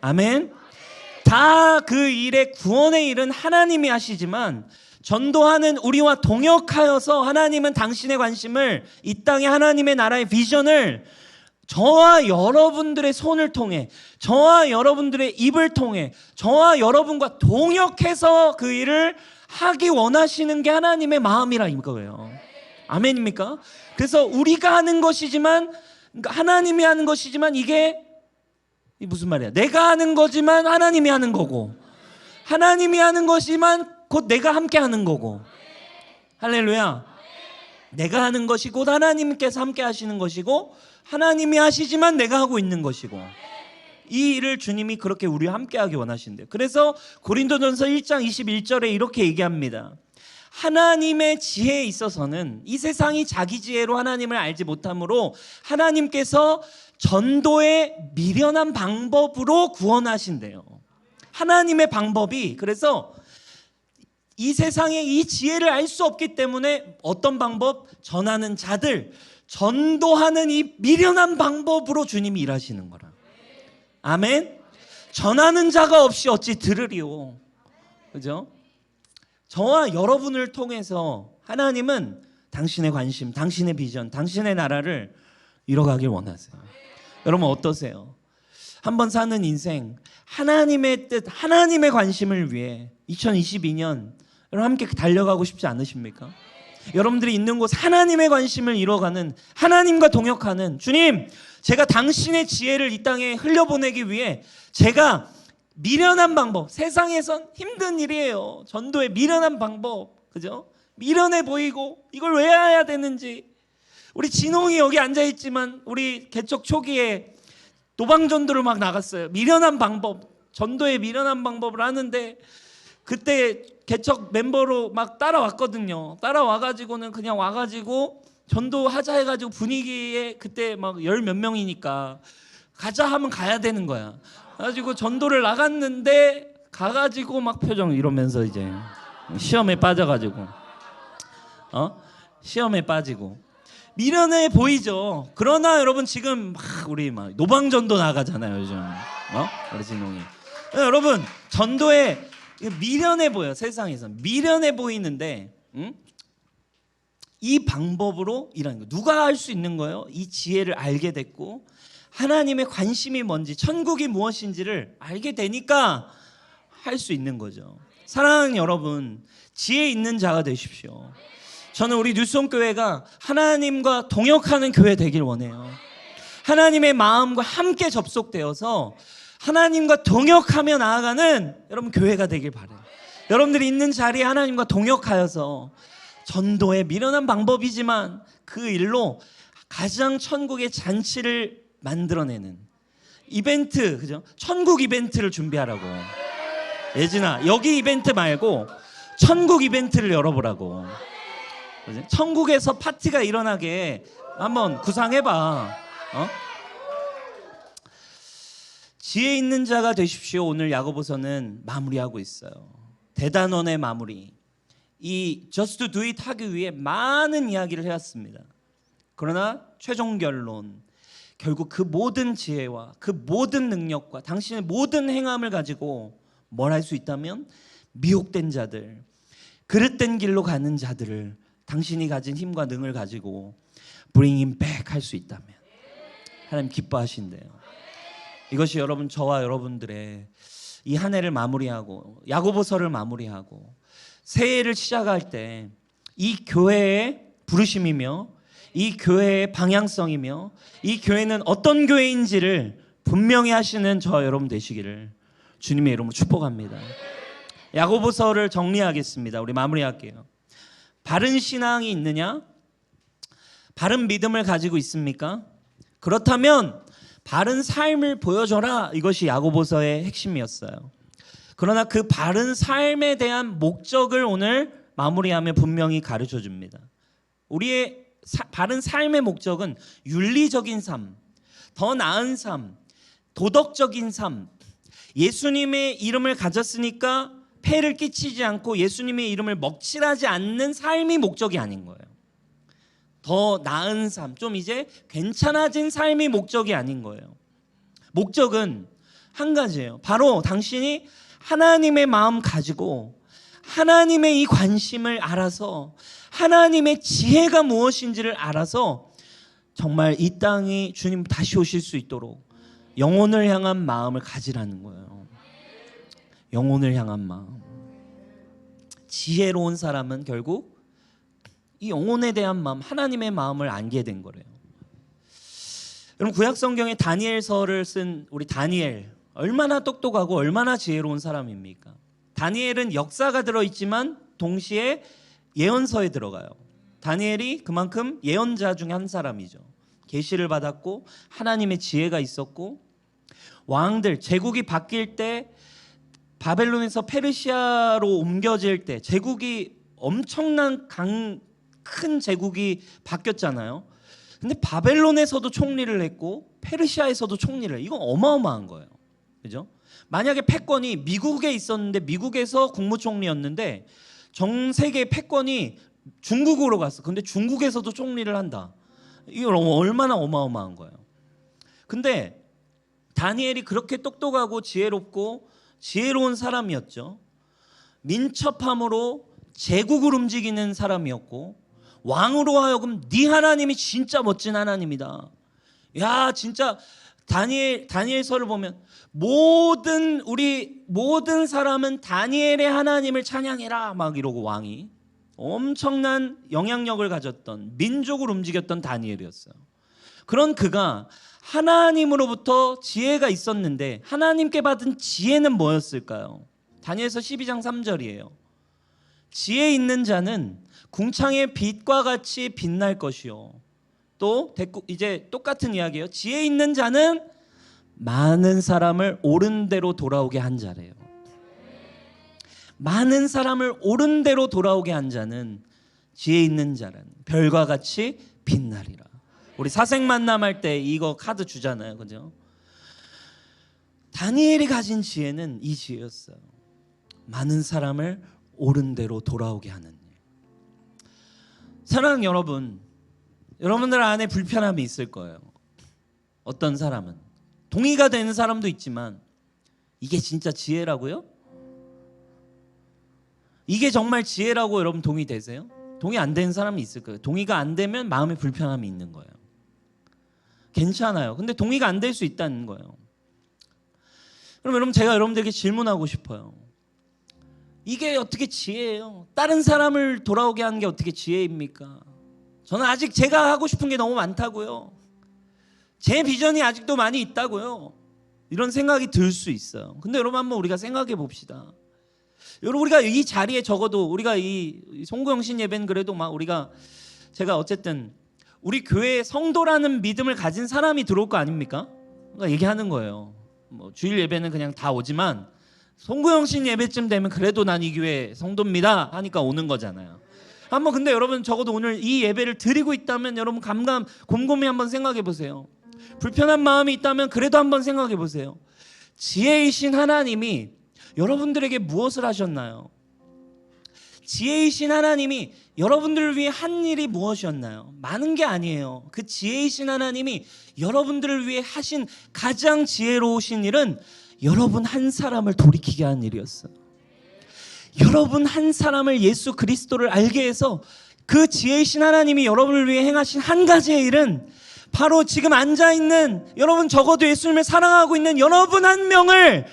A: 아멘. 다 그 일의 구원의 일은 하나님이 하시지만 전도하는 우리와 동역하여서 하나님은 당신의 관심을, 이 땅의 하나님의 나라의 비전을 저와 여러분들의 손을 통해, 저와 여러분들의 입을 통해, 저와 여러분과 동역해서 그 일을 하기 원하시는 게 하나님의 마음이라 이거예요. 아멘입니까? 그래서 우리가 하는 것이지만, 그러니까 하나님이 하는 것이지만 이게 무슨 말이야? 내가 하는 거지만 하나님이 하는 거고, 하나님이 하는 것이지만 곧 내가 함께 하는 거고. 할렐루야. 내가 하는 것이 곧 하나님께서 함께 하시는 것이고, 하나님이 하시지만 내가 하고 있는 것이고, 이 일을 주님이 그렇게 우리와 함께 하기 원하신대요. 그래서 고린도전서 1장 21절에 이렇게 얘기합니다. 하나님의 지혜에 있어서는 이 세상이 자기 지혜로 하나님을 알지 못하므로 하나님께서 전도의 미련한 방법으로 구원하신대요. 하나님의 방법이, 그래서 이 세상에 이 지혜를 알 수 없기 때문에 어떤 방법? 전하는 자들, 전도하는 이 미련한 방법으로 주님이 일하시는 거라. 아멘. 전하는 자가 없이 어찌 들으리오. 그죠? 저와 여러분을 통해서 하나님은 당신의 관심, 당신의 비전, 당신의 나라를 이뤄가길 원하세요. 여러분 어떠세요? 한번 사는 인생, 하나님의 뜻, 하나님의 관심을 위해 2022년 여러분 함께 달려가고 싶지 않으십니까? 여러분들이 있는 곳 하나님의 관심을 이뤄가는, 하나님과 동역하는, 주님, 제가 당신의 지혜를 이 땅에 흘려보내기 위해 제가 미련한 방법, 세상에선 힘든 일이에요. 전도의 미련한 방법, 그죠? 미련해 보이고 이걸 왜 해야 되는지. 우리 진홍이 여기 앉아있지만 우리 개척 초기에 노방전도를 막 나갔어요. 미련한 방법, 전도의 미련한 방법을 하는데 그때 개척 멤버로 막 따라왔거든요. 따라와가지고는 그냥 와가지고 전도하자 해가지고 분위기에 그때 막 열 몇 명이니까 가자 하면 가야 되는 거야. 그래가지고 전도를 나갔는데 가가지고 막 표정 이러면서 이제 시험에 빠져가지고 시험에 빠지고 미련해 보이죠. 그러나 여러분 지금 막 우리 막 노방전도 나가잖아요 요즘. 우리 진홍이. 여러분 전도에 미련해 보여. 세상에서 미련해 보이는데 이 방법으로 일하는 거. 누가 할 수 있는 거예요? 이 지혜를 알게 됐고 하나님의 관심이 뭔지, 천국이 무엇인지를 알게 되니까 할 수 있는 거죠. 사랑하는 여러분, 지혜 있는 자가 되십시오. 저는 우리 뉴스홈 교회가 하나님과 동역하는 교회 되길 원해요. 하나님의 마음과 함께 접속되어서 하나님과 동역하며 나아가는 여러분 교회가 되길 바라요. 여러분들이 있는 자리에 하나님과 동역하여서 전도의 미련한 방법이지만 그 일로 가장 천국의 잔치를 만들어내는 이벤트, 그죠? 천국 이벤트를 준비하라고. 예진아, 여기 이벤트 말고 천국 이벤트를 열어보라고. 그죠? 천국에서 파티가 일어나게 한번 구상해봐. 지혜 있는 자가 되십시오. 오늘 야고보서는 마무리하고 있어요. 대단원의 마무리. 이 Just Do It 하기 위해 많은 이야기를 해왔습니다. 그러나 최종 결론, 결국 그 모든 지혜와 그 모든 능력과 당신의 모든 행함을 가지고 뭘 할 수 있다면 미혹된 자들, 그릇된 길로 가는 자들을 당신이 가진 힘과 능을 가지고 bring him back 할 수 있다면 하나님 기뻐하신대요. 이것이 여러분, 저와 여러분들의 이 한 해를 마무리하고 야고보서를 마무리하고 새해를 시작할 때 이 교회의 부르심이며 이 교회의 방향성이며 이 교회는 어떤 교회인지를 분명히 하시는 저와 여러분 되시기를 주님의 이름으로 축복합니다. 야고보서를 정리하겠습니다. 우리 마무리할게요. 바른 신앙이 있느냐? 바른 믿음을 가지고 있습니까? 그렇다면 바른 삶을 보여줘라. 이것이 야고보서의 핵심이었어요. 그러나 그 바른 삶에 대한 목적을 오늘 마무리하며 분명히 가르쳐 줍니다. 우리의 바른 삶의 목적은 윤리적인 삶, 더 나은 삶, 도덕적인 삶, 예수님의 이름을 가졌으니까 폐를 끼치지 않고 예수님의 이름을 먹칠하지 않는 삶이 목적이 아닌 거예요. 더 나은 삶, 좀 이제 괜찮아진 삶이 목적이 아닌 거예요. 목적은 한 가지예요. 바로 당신이 하나님의 마음 가지고 하나님의 이 관심을 알아서 하나님의 지혜가 무엇인지를 알아서 정말 이 땅이 주님 다시 오실 수 있도록 영혼을 향한 마음을 가지라는 거예요. 영혼을 향한 마음. 지혜로운 사람은 결국 이 영혼에 대한 마음, 하나님의 마음을 알게 된 거래요. 여러분, 구약 성경에 다니엘서를 쓴 우리 다니엘, 얼마나 똑똑하고 얼마나 지혜로운 사람입니까? 다니엘은 역사가 들어있지만 동시에 예언서에 들어가요. 다니엘이 그만큼 예언자 중에 한 사람이죠. 계시를 받았고 하나님의 지혜가 있었고, 왕들 제국이 바뀔 때, 바벨론에서 페르시아로 옮겨질 때 제국이 엄청난 큰 제국이 바뀌었잖아요. 근데 바벨론에서도 총리를 했고 페르시아에서도 총리를 해요. 이건 어마어마한 거예요. 그죠? 만약에 패권이 미국에 있었는데 미국에서 국무총리였는데 전 세계 패권이 중국으로 갔어. 근데 중국에서도 총리를 한다. 이거 얼마나 어마어마한 거예요. 근데 다니엘이 그렇게 똑똑하고 지혜롭고 지혜로운 사람이었죠. 민첩함으로 제국을 움직이는 사람이었고, 왕으로 하여금 네 하나님이 진짜 멋진 하나님이다. 야, 진짜 다니엘서를 보면 모든 사람은 다니엘의 하나님을 찬양해라 막 이러고, 왕이 엄청난 영향력을 가졌던, 민족을 움직였던 다니엘이었어요. 그런 그가 하나님으로부터 지혜가 있었는데 하나님께 받은 지혜는 뭐였을까요? 다니엘서 12장 3절이에요. 지혜 있는 자는 궁창의 빛과 같이 빛날 것이요. 또 이제 똑같은 이야기예요. 지혜 있는 자는 많은 사람을 옳은 대로 돌아오게 한 자래요. 많은 사람을 옳은 대로 돌아오게 한 자는 지혜 있는 자라는, 별과 같이 빛나리라. 우리 사생 만남할 때 이거 카드 주잖아요. 그죠? 다니엘이 가진 지혜는 이 지혜였어요. 많은 사람을 옳은 대로 돌아오게 하는 일. 사랑하는 여러분, 여러분들 안에 불편함이 있을 거예요. 어떤 사람은 동의가 되는 사람도 있지만, 이게 진짜 지혜라고요? 이게 정말 지혜라고 여러분 동의되세요? 동의 안 되는 사람이 있을 거예요. 동의가 안 되면 마음에 불편함이 있는 거예요. 괜찮아요. 근데 동의가 안 될 수 있다는 거예요. 그럼 여러분, 제가 여러분들에게 질문하고 싶어요. 이게 어떻게 지혜예요? 다른 사람을 돌아오게 하는 게 어떻게 지혜입니까? 저는 아직 제가 하고 싶은 게 너무 많다고요. 제 비전이 아직도 많이 있다고요. 이런 생각이 들 수 있어요. 근데 여러분, 한번 우리가 생각해 봅시다. 여러분, 우리가 이 자리에 적어도 우리가 이 송구영신 예배는 그래도 막 제가 어쨌든 우리 교회에 성도라는 믿음을 가진 사람이 들어올 거 아닙니까? 그러니까 얘기하는 거예요. 뭐 주일 예배는 그냥 다 오지만 송구영신 예배쯤 되면 그래도 난 이 교회 성도입니다 하니까 오는 거잖아요. 한번 근데 여러분, 적어도 오늘 이 예배를 드리고 있다면 여러분 곰곰이 한번 생각해 보세요. 불편한 마음이 있다면 그래도 한번 생각해 보세요. 지혜이신 하나님이 여러분들에게 무엇을 하셨나요? 지혜이신 하나님이 여러분들을 위해 한 일이 무엇이었나요? 많은 게 아니에요. 그 지혜이신 하나님이 여러분들을 위해 하신 가장 지혜로우신 일은 여러분 한 사람을 돌이키게 한 일이었어요. 여러분 한 사람을 예수 그리스도를 알게 해서 그 지혜이신 하나님이 여러분을 위해 행하신 한 가지의 일은 바로 지금 앉아있는 여러분, 적어도 예수님을 사랑하고 있는 여러분 한 명을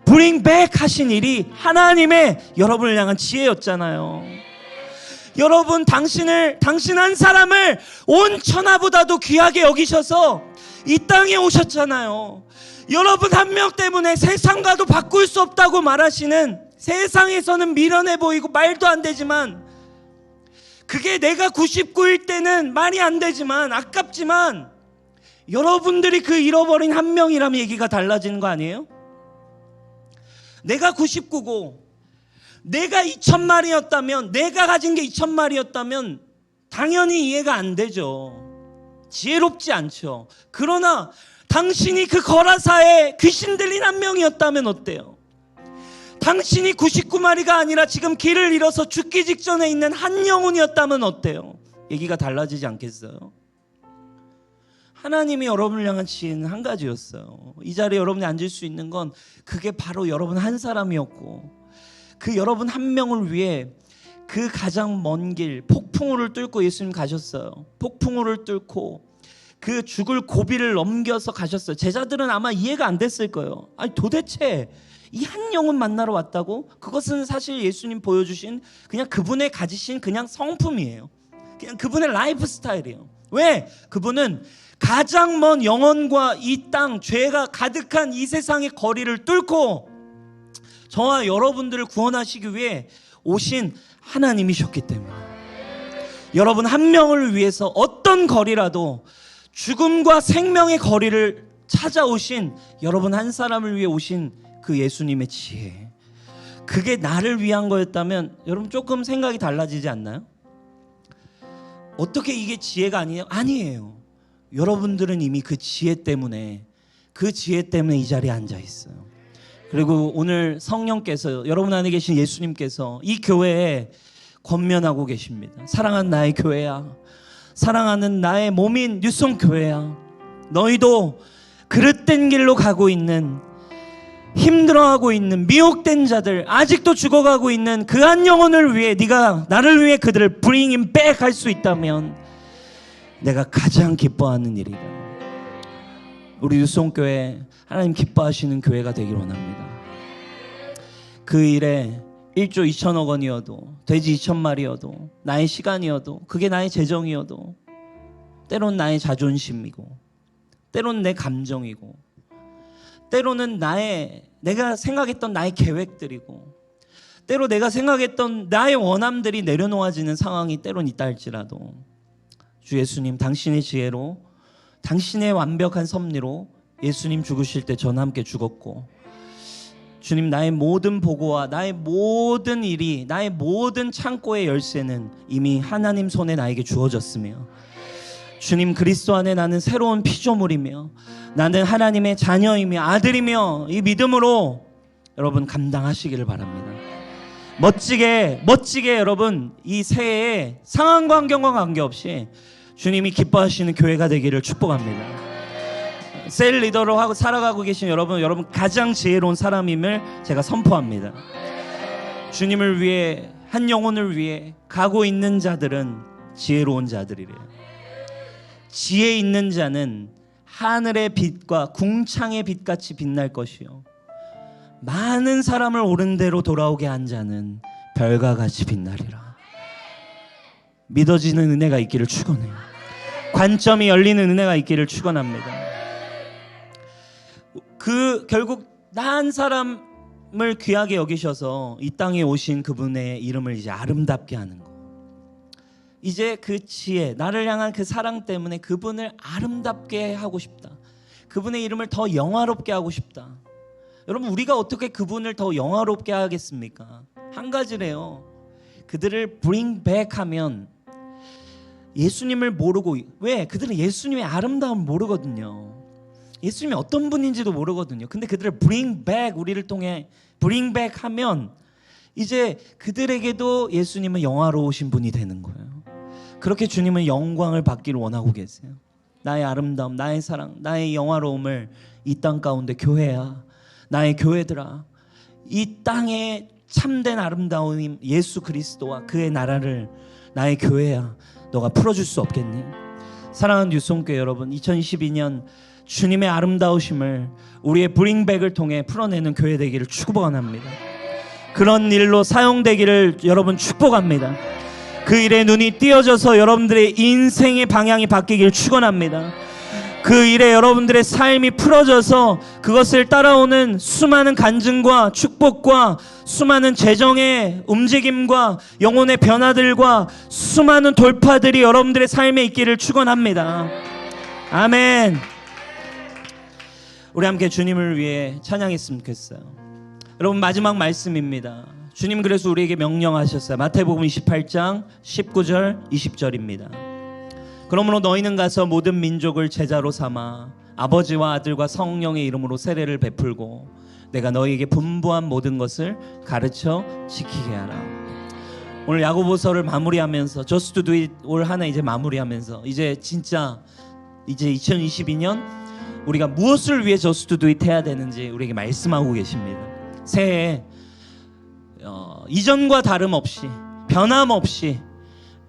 A: bring back 하신 일이 하나님의 여러분을 향한 지혜였잖아요. 여러분, 당신 한 사람을 온 천하보다도 귀하게 여기셔서 이 땅에 오셨잖아요. 여러분 한 명 때문에 세상과도 바꿀 수 없다고 말하시는, 세상에서는 미련해 보이고 말도 안 되지만, 그게 내가 99일 때는 말이 안 되지만 아깝지만, 여러분들이 그 잃어버린 한 명이라면 얘기가 달라지는 거 아니에요? 내가 99고 내가 2000마리였다면, 내가 가진 게 2000마리였다면 당연히 이해가 안 되죠. 지혜롭지 않죠. 그러나 당신이 그 거라사에 귀신 들린 한 명이었다면 어때요? 당신이 99마리가 아니라 지금 길을 잃어서 죽기 직전에 있는 한 영혼이었다면 어때요? 얘기가 달라지지 않겠어요? 하나님이 여러분을 향한 지혜는 한 가지였어요. 이 자리에 여러분이 앉을 수 있는 건 그게 바로 여러분 한 사람이었고, 그 여러분 한 명을 위해 그 가장 먼 길, 폭풍우를 뚫고 예수님 가셨어요. 폭풍우를 뚫고 그 죽을 고비를 넘겨서 가셨어요. 제자들은 아마 이해가 안 됐을 거예요. 아니, 도대체 이 한 영혼 만나러 왔다고? 그것은 사실 예수님 보여주신 그냥 그분의 가지신 그냥 성품이에요. 그냥 그분의 라이프 스타일이에요. 왜? 그분은 가장 먼 영혼과 이 땅, 죄가 가득한 이 세상의 거리를 뚫고 저와 여러분들을 구원하시기 위해 오신 하나님이셨기 때문에, 여러분 한 명을 위해서 어떤 거리라도 죽음과 생명의 거리를 찾아오신 여러분 한 사람을 위해 오신 그 예수님의 지혜, 그게 나를 위한 거였다면 여러분 조금 생각이 달라지지 않나요? 어떻게 이게 지혜가 아니에요? 아니에요. 여러분들은 이미 그 지혜 때문에 이 자리에 앉아 있어요. 그리고 오늘 성령께서, 여러분 안에 계신 예수님께서 이 교회에 권면하고 계십니다. 사랑하는 나의 교회야, 사랑하는 나의 몸인 뉴송 교회야, 너희도 그릇된 길로 가고 있는, 힘들어하고 있는 미혹된 자들, 아직도 죽어가고 있는 그 한 영혼을 위해 네가 나를 위해 그들을 bring him back 할 수 있다면 내가 가장 기뻐하는 일이다. 우리 뉴송교회 하나님 기뻐하시는 교회가 되길 원합니다. 그 일에 1조 2천억 원이어도, 돼지 2,000마리여도, 나의 시간이어도, 그게 나의 재정이어도, 때론 나의 자존심이고, 때론 내 감정이고, 때로는 내가 생각했던 나의 계획들이고, 때로 내가 생각했던 나의 원함들이 내려놓아지는 상황이 때론 있다 할지라도, 주 예수님 당신의 지혜로, 당신의 완벽한 섭리로 예수님 죽으실 때 저는 함께 죽었고, 주님 나의 모든 보고와 나의 모든 일이, 나의 모든 창고의 열쇠는 이미 하나님 손에 나에게 주어졌으며, 주님 그리스도 안에 나는 새로운 피조물이며 나는 하나님의 자녀이며 아들이며 이 믿음으로 여러분 감당하시기를 바랍니다. 멋지게 여러분 이 새해에 상황과 환경과 관계없이 주님이 기뻐하시는 교회가 되기를 축복합니다. 셀 리더로 하고 살아가고 계신 여러분 가장 지혜로운 사람임을 제가 선포합니다. 주님을 위해, 한 영혼을 위해 가고 있는 자들은 지혜로운 자들이래요. 지혜 있는 자는 하늘의 빛과 궁창의 빛같이 빛날 것이요, 많은 사람을 옳은 대로 돌아오게 한 자는 별과 같이 빛나리라. 믿어지는 은혜가 있기를 축원해요. 관점이 열리는 은혜가 있기를 축원합니다. 결국 나 한 사람을 귀하게 여기셔서 이 땅에 오신 그분의 이름을 이제 아름답게 하는 거, 이제 그 지혜, 나를 향한 그 사랑 때문에 그분을 아름답게 하고 싶다. 그분의 이름을 더 영화롭게 하고 싶다. 여러분, 우리가 어떻게 그분을 더 영화롭게 하겠습니까? 한 가지래요. 그들을 bring back 하면, 예수님을 모르고, 왜? 그들은 예수님의 아름다움을 모르거든요. 예수님이 어떤 분인지도 모르거든요. 근데 그들을 bring back, 우리를 통해 bring back 하면 이제 그들에게도 예수님은 영화로우신 분이 되는 거예요. 그렇게 주님은 영광을 받기를 원하고 계세요. 나의 아름다움, 나의 사랑, 나의 영화로움을 이 땅 가운데, 교회야, 나의 교회들아, 이 땅의 참된 아름다움 예수 그리스도와 그의 나라를 나의 교회야. 너가 풀어줄 수 없겠니? 사랑하는 뉴송교회 여러분, 2022년 주님의 아름다우심을 우리의 브링백을 통해 풀어내는 교회 되기를 축복합니다. 그런 일로 사용되기를 여러분 축복합니다. 그 일에 눈이 띄어져서 여러분들의 인생의 방향이 바뀌길 축원합니다. 그 일에 여러분들의 삶이 풀어져서 그것을 따라오는 수많은 간증과 축복과 수많은 재정의 움직임과 영혼의 변화들과 수많은 돌파들이 여러분들의 삶에 있기를 축원합니다. 아멘. 우리 함께 주님을 위해 찬양했으면 좋겠어요. 여러분, 마지막 말씀입니다. 주님 그래서 우리에게 명령하셨어요. 마태복음 28장 19절 20절입니다. 그러므로 너희는 가서 모든 민족을 제자로 삼아 아버지와 아들과 성령의 이름으로 세례를 베풀고 내가 너희에게 분부한 모든 것을 가르쳐 지키게 하라. 오늘 야고보서를 마무리하면서 Just Do It 올 한 해 이제 마무리하면서 이제 진짜 이제 2022년 우리가 무엇을 위해 Just Do It 해야 되는지 우리에게 말씀하고 계십니다. 새해 이전과 다름없이 변함없이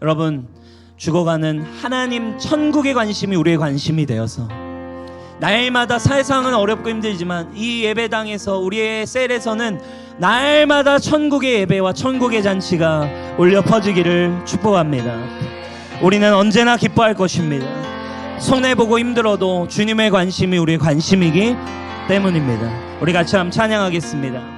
A: 여러분 죽어가는 하나님 천국의 관심이 우리의 관심이 되어서 날마다 세상은 어렵고 힘들지만 이 예배당에서 우리의 셀에서는 날마다 천국의 예배와 천국의 잔치가 울려 퍼지기를 축복합니다. 우리는 언제나 기뻐할 것입니다. 손해보고 힘들어도 주님의 관심이 우리의 관심이기 때문입니다. 우리 같이 한번 찬양하겠습니다.